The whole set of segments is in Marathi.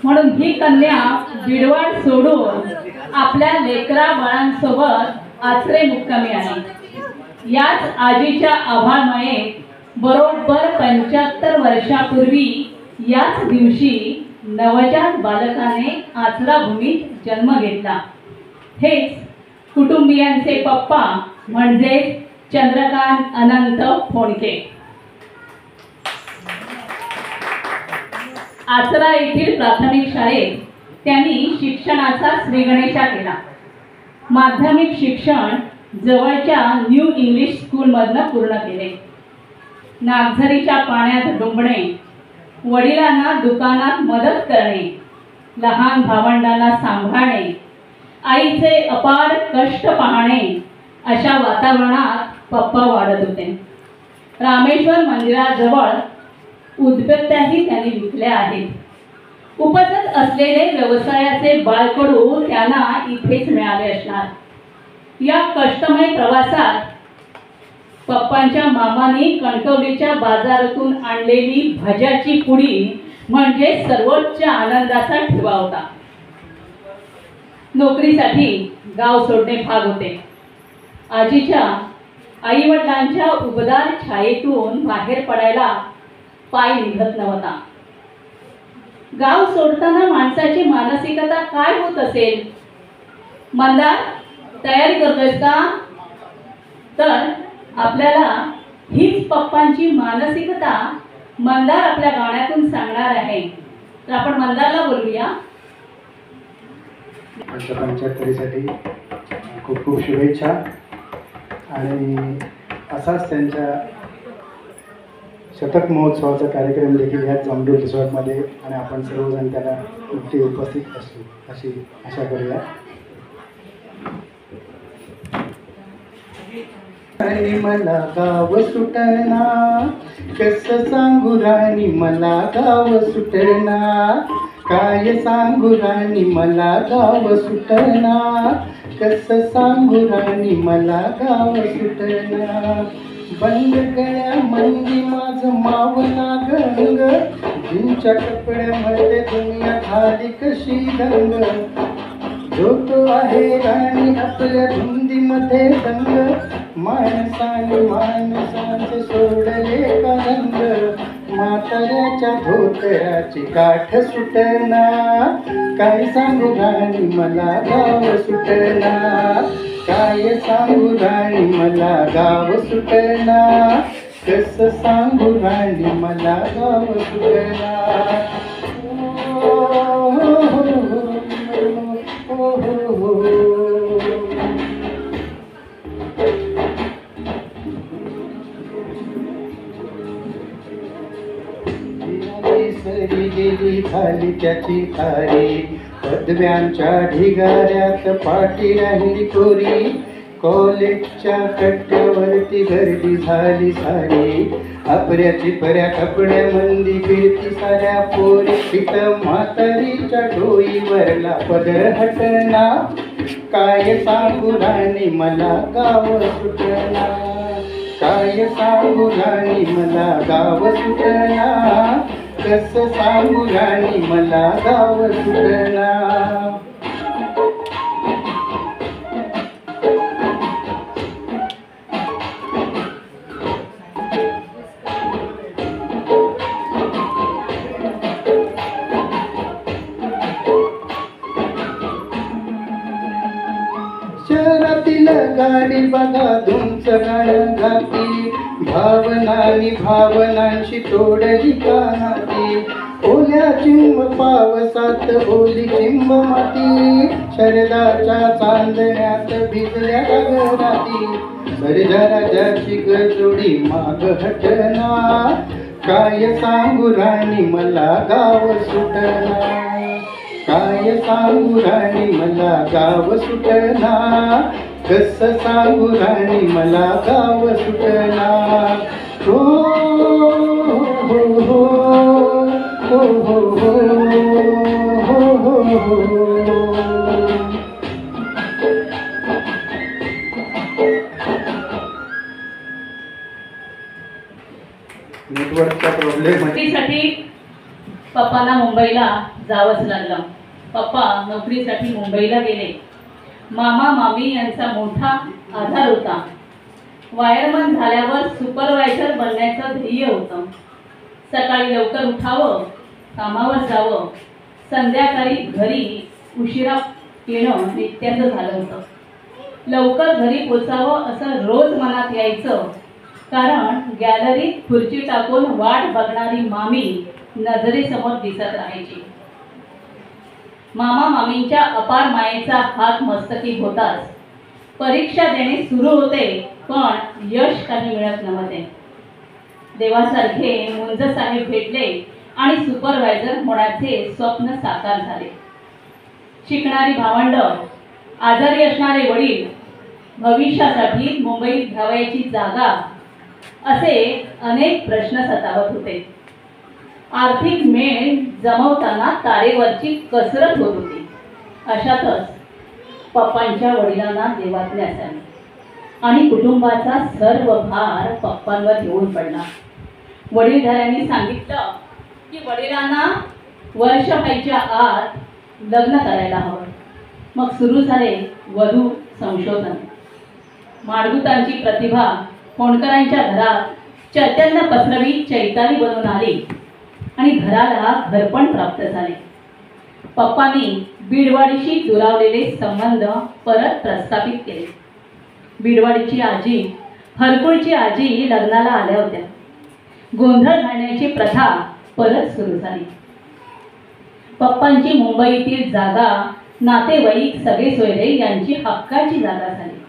म्हणून ही कन्या बिडवाड सोडून आपल्या लेकरा बाळांसोबत आचरे मुक्कामी आहे। याच आजीच्या आभाळमायेत बरोबर 75 वर्षापूर्वी याच दिवशी नवजात बालकाने आचरा भूमीत जन्म घेतला। हेच कुटुंबियांचे पप्पा म्हणजे चंद्रकांत अनंत फोंडके। आचरा येथील प्राथमिक शाळेत त्यांनी शिक्षणाचा श्रीगणेशा केला। माध्यमिक शिक्षण जवळच्या न्यू इंग्लिश स्कूलमधून पूर्ण केले। नागझरीच्या पाण्यात डुंबणे, वडिलांना दुकानात मदत करणे, लहान भावंडांना सांभाळणे, आईचे अपार कष्ट पाहणे, अशा वातावरणात पप्पा वाढत होते। रामेश्वर मंदिराजवळ उदबत्त्याही त्यांनी विकल्या आहेत। उपजत असलेले व्यवसायाचे बाळकडू त्यांना इथेच मिळाले असणार। या कष्टमय प्रवासात पप्पांच्या मामांनी कणकवलीच्या बाजारातून आणलेली भाज्याची पुडी म्हणजे सर्वोच्च आनंदाचा ठेवा होता। नोकरीसाठी गाव सोडणे भाग होते। आजीच्या आईवडिलांच्या उबदार छायेतून बाहेर पडायला पाय निघत नव्हता। गाव सोडताना माणसाची मानसिकता काय होत असेल? मंदार, तयारी करतोयस का? तर आपल्याला हीच पप्पांची मानसिकता मंदार आपल्या गाण्यातून सांगणार आहे। तर आपण मंदारला बोलूया। 75साठी खूप खूप शुभेच्छा। आणि असाच त्यांच्या शतक महोत्सवाचा कार्यक्रम देखील ह्याच जांभूळ रिसॉर्टमध्ये आणि आपण सर्वजण त्याला नक्की उपस्थित असू अशी आशा करूया। आणि मला गाव सुटना, कसं सांगू राणी मला गाव सुटना, काय सांगू राणी मला गाव सुटना, कसं सांगू राणी मला गाव सुटना। बंद गळ्या मंदी माझं मावला गंग, जिंच्या कपड्यामध्ये दुनिया खाली कशी दंग, झोप आहे राणी आपल्या धुंदीमध्ये दंग, माणसाने माणसांचे सोडले का रंग, म्हाताऱ्याच्या धोतराची गाठ सुटना, काय सांगू राणी मला गाव सुटना, काय सांगू राणी मला गाव सुटना, कसं सांगू राणी मला गाव सुटना। सरी गेली झाली त्याची तारी, पदव्यांच्या ढिगाऱ्यात पाठी राहिली कोरी, कॉलेजच्या कट्ट्यावरती गर्दी झाली सारी, आपऱ्याची पर्या कपड्यामंदी फिरती साऱ्या पोरी, तिथं म्हातारीच्या डोईवरला पदर हटना, काय सांगू राणी मला गाव सुटना, काय सांगू राणी मला गाव सुटना, कसं सांगू राणी मला गाव सुटना। शहरातील गाडी बघा धुंच गाणं गाती, भावनांनी भावनांशी तोडली कानाती, ओल्या चिंब पावसात ओली चिंब माती, शरदाच्या चांदण्यात भिजल्या राती, सर्जा राजाची गजोडी माग हटना, काय सांगू राणी मला गाव सुटना, काय सांगू राणी मला गाव सुटना, कसं सांगू राणी मला गाव सुटना। हो हो हो हो हो हो हो हो। नेटवर्कचा प्रॉब्लेम साठी पप्पांना मुंबई मुंबईला जावंच लागलं. पप्पा नोकरीसाठी मुंबईला गेले. मामा मामी यांचा मोठा आधार होता. वायरमन झाल्यावर सुपरवायझर बनण्याचं ध्येय होतं. सकाळी लवकर उठावं, कामावर जावं, संध्याकाळी घरी उशिरा येणं नित्याचं झालं होतं. लवकर घरी पोचावं असं रोज मनात यायचं, कारण गॅलरीत खुर्ची टाकून वाट बघणारी मामी नजरेसमोर दिसत राहायची. मामा मामींच्या अपार मायेचा हात मस्तकी होताच. परीक्षा देणे सुरू होते, पण यश काही मिळत नव्हते. देवासारखे मुंज साहेब भेटले आणि सुपरवायझर होण्याचे स्वप्न साकार झाले. शिकणारी भावंड, आजारी असणारे वडील, भविष्यासाठी मुंबईत घ्यावयाची जागा, असे अनेक प्रश्न सतावत होते. आर्थिक मेळ जमवताना तारेवरची कसरत होत होती. अशातच पप्पांच्या वडिलांना देवाज्ञा झाली आणि कुटुंबाचा सर्व भार पप्पांवर येऊन पडला. वडीलधाऱ्यांनी सांगितलं की वडिलांना वर्ष व्हायच्या आत लग्न करायला हवं. मग सुरू झाले वधू संशोधन. माडगुतांची प्रतिभा होणकरांच्या घरात चैतन्य पसरवी चैताली बनून आली आणि घराला घरपण प्राप्त झाले. पप्पांनी बीडवाडीशी दुरावलेले संबंध परत प्रस्थापित केले. बीडवाडीची आजी, हरकुळची आजी लग्नाला आल्या होत्या. गोंधळ घालण्याची प्रथा परत सुरू झाली. पप्पांची मुंबईतील जागा नातेवाईक सगळे सोयरे यांची हक्काची जागा झाली.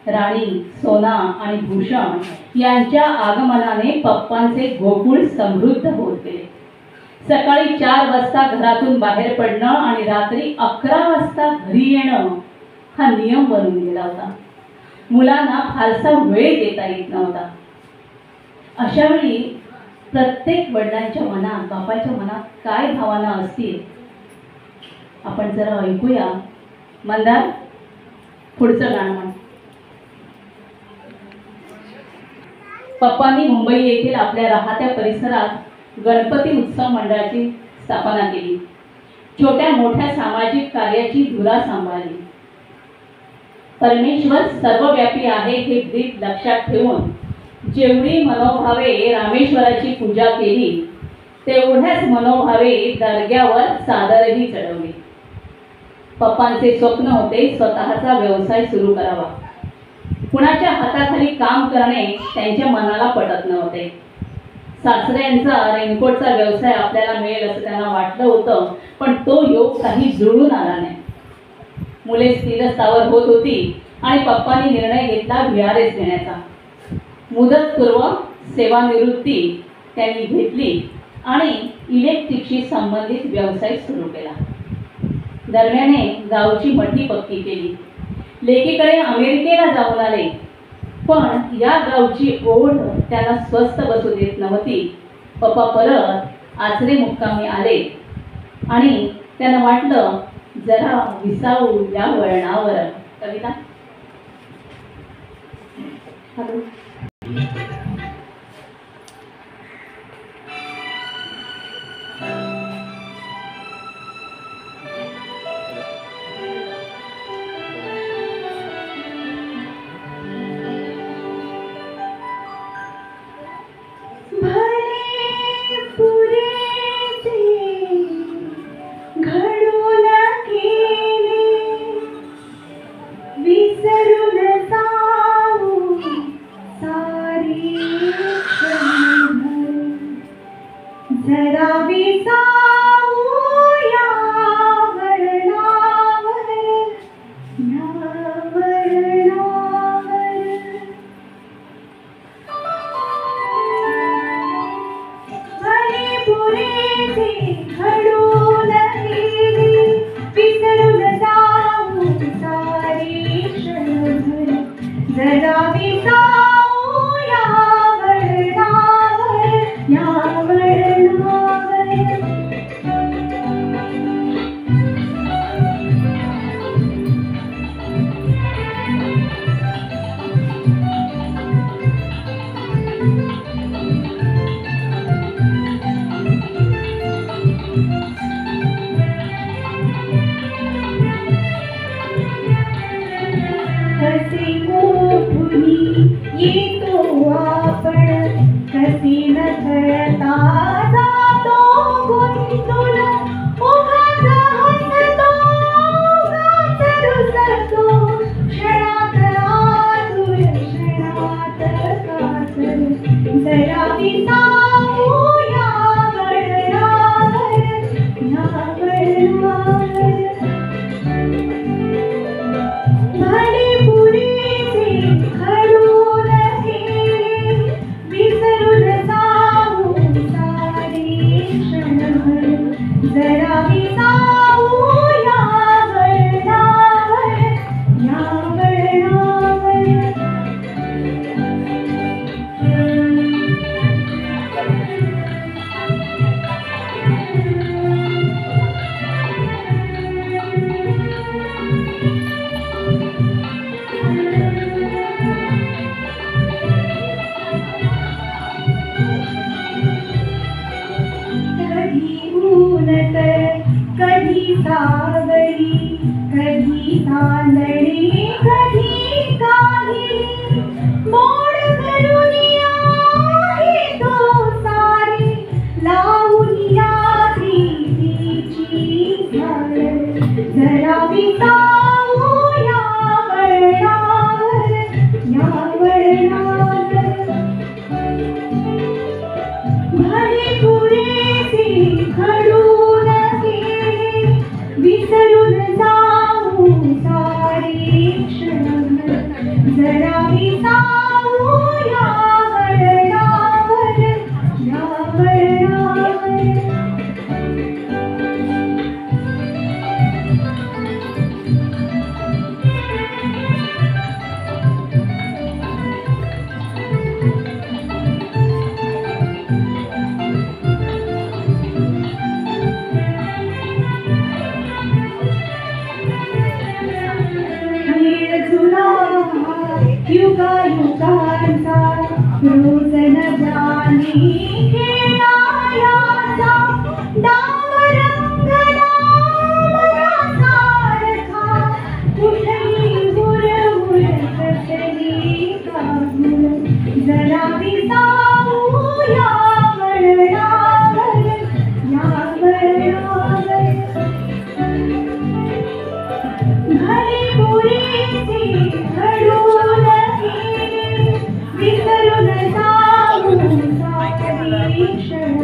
राणी, सोना आणि भूषण यांच्या आगमनाने पप्पांचे गोकुळ समृद्ध होत गेले. सकाळी 4 वाजता घरातून बाहेर पडणं आणि रात्री 11 वाजता घरी येणं हा नियम बनून गेला होता. मुलांना फारसा वेळ देता येत नव्हता. अशावेळी प्रत्येक वडिलांच्या मनात, बापाच्या मनात काय भावना असतील आपण जरा ऐकूया. मंदार, पुढचं गाणं म्हण. पप्पांनी मुंबई येथील आपल्या राहत्या परिसरात गणपती उत्सव मंडळाची स्थापना केली. छोट्या मोठ्या सामाजिक कार्याची धुरा सांभाळली. परमेश्वर सर्वव्यापी आहे हे गीत लक्षात ठेवून जेवढी मनोभावे रामेश्वराची पूजा केली, तेवढ्याच मनोभावे दर्ग्यावर चादरही चढवली. पप्पांचे स्वप्न होते स्वतःचा व्यवसाय सुरू करावा. कुणाच्या हाताखाली काम करणे त्यांच्या मनाला पटत नव्हते. सासऱ्यांचा रेनकोटचा व्यवसाय आपल्याला मिळेल असं त्यांना वाटलं होतं, पण तो योग काही जुळून आला नाही. मुले स्थिरस्थावर होत होती आणि पप्पांनी निर्णय घेतला VRS घेण्याचा. मुदतपूर्व सेवानिवृत्ती त्यांनी घेतली आणि इलेक्ट्रिकशी संबंधित व्यवसाय सुरू केला. दरम्याने गावची मठी पक्की केली. लेकीकडे अमेरिकेला जाऊन आले, पण या गावची ओढ त्यांना स्वस्थ बसू देत नव्हती. पप्पा परत आचरे मुक्कामी आले आणि त्यांना वाटलं जरा विसावू या वळणावर. कविता विसरून जाऊ सारी जरा विसावू या वळणावर, या वळणावर. कधी सावरी, कधी चांदणे, कधी काहिली, मोड करून आहे तो सारी, लावून या प्रीतीची झाड. जरा विसावू या वळणावर, या वळणावर. भले पुरेसे घडून गेले, विसरून जाऊ सारे क्षण. जरा विसावू या वळणावर, या वळणावर. युगायुगांचा रोज न जाणे खेळायाचा, डाव रंगला मनासारखा, कुठली हुरहुर कसली काहूर. जरा विसावू या वळणावर, या वळणावर. भले पुरेसे घडून गेले, विसरून जाऊ सारे क्षण.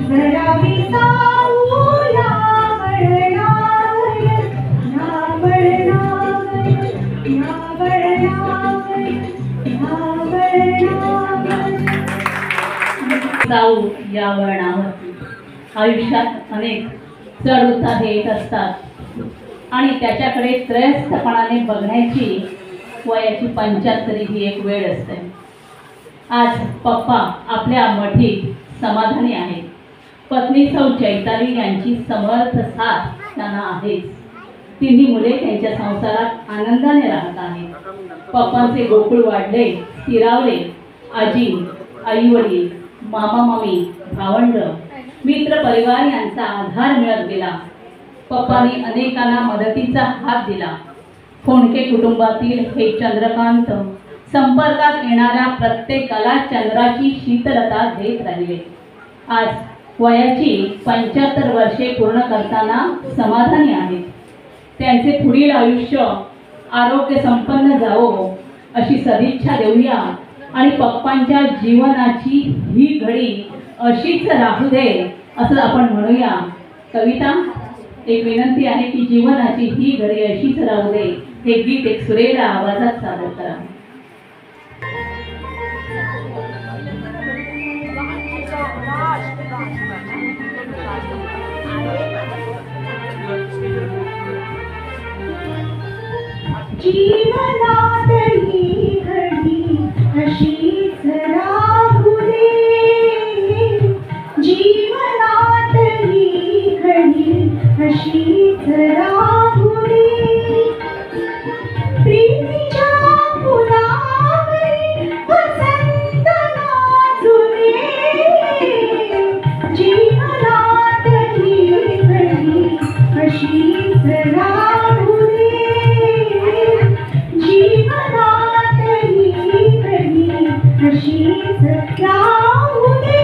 जरा विसावू या वळणावर, या वळणावर, या वळणावर, या वळणावर. जाऊ या वळणावर. आयुष्यात अनेक चढ उतार येत असतात आणि त्याच्याकडे त्रयस्थपणाने बघण्याची वयाची 75 ही एक वेळ असते. आज पप्पा आपल्या मठीत समाधानी आहेत. पत्नी सौ चैताली यांची समर्थ साथ त्यांना आहेच. तिन्ही मुले त्यांच्या संसारात आनंदाने राहत आहेत. पप्पांचे गोकुळ वाढले, स्थिरावले. आजी, आई वडील, मामा मामी, भावंड, मित्र परिवार यांचा आधार मिळत गेला. पप्पांनी अनेकांना मदतीचा हात दिला. फोंडके कुटुंबातील हे चंद्रकांत संपर्कात येणाऱ्या प्रत्येकाला चंद्राची शीतलता देत राहिले. आज वयाची 75 वर्षे पूर्ण करताना समाधानी आहेत. त्यांचे पुढील आयुष्य आरोग्य संपन्न जावो अशी सदिच्छा देऊया आणि पप्पांच्या जीवनाची ही घडी अशीच राहू दे असं आपण म्हणूया. कविता, एक विनंती आहे की जीवनाची ही घडी अशीच राहू दे हे गीत एक सुरेल आवाजात सादर करा. जीवनात ही घडी अशीच राहू दे, जीवनात ही घडी अशीच राहू दे. प्रीतीच्या फुलावरी वसंत नाचू दे, जीवनात ही घडी अशीच राहू दे, जीवनात ही घडी अशीच राहू दे.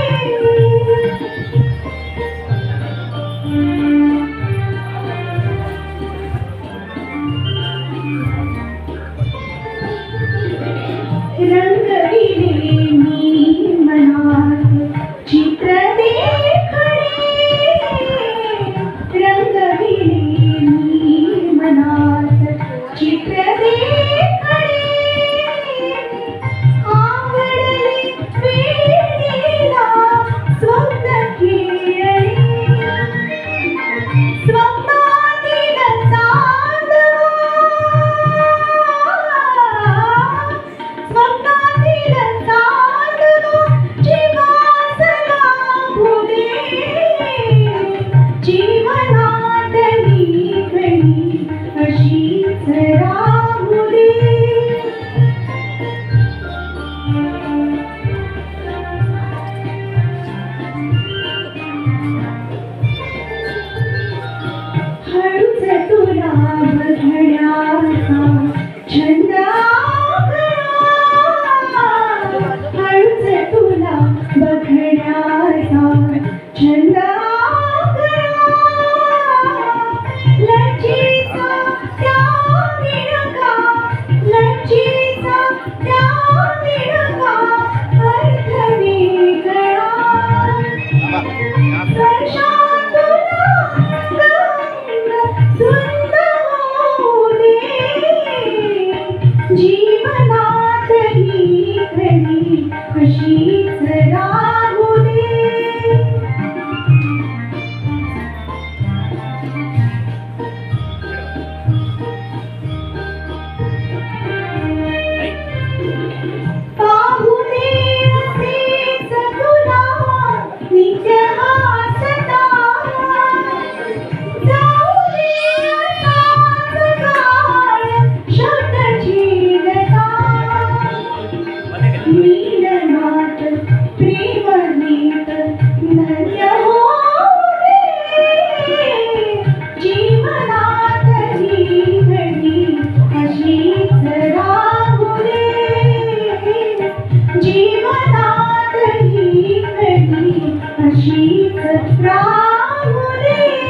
राहू दे.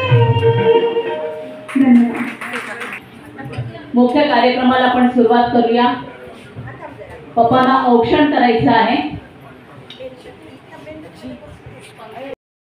धन्यवाद. मुख्य कार्यक्रमाला आपण सुरुवात करूया. पप्पांना औक्षण करायचं आहे.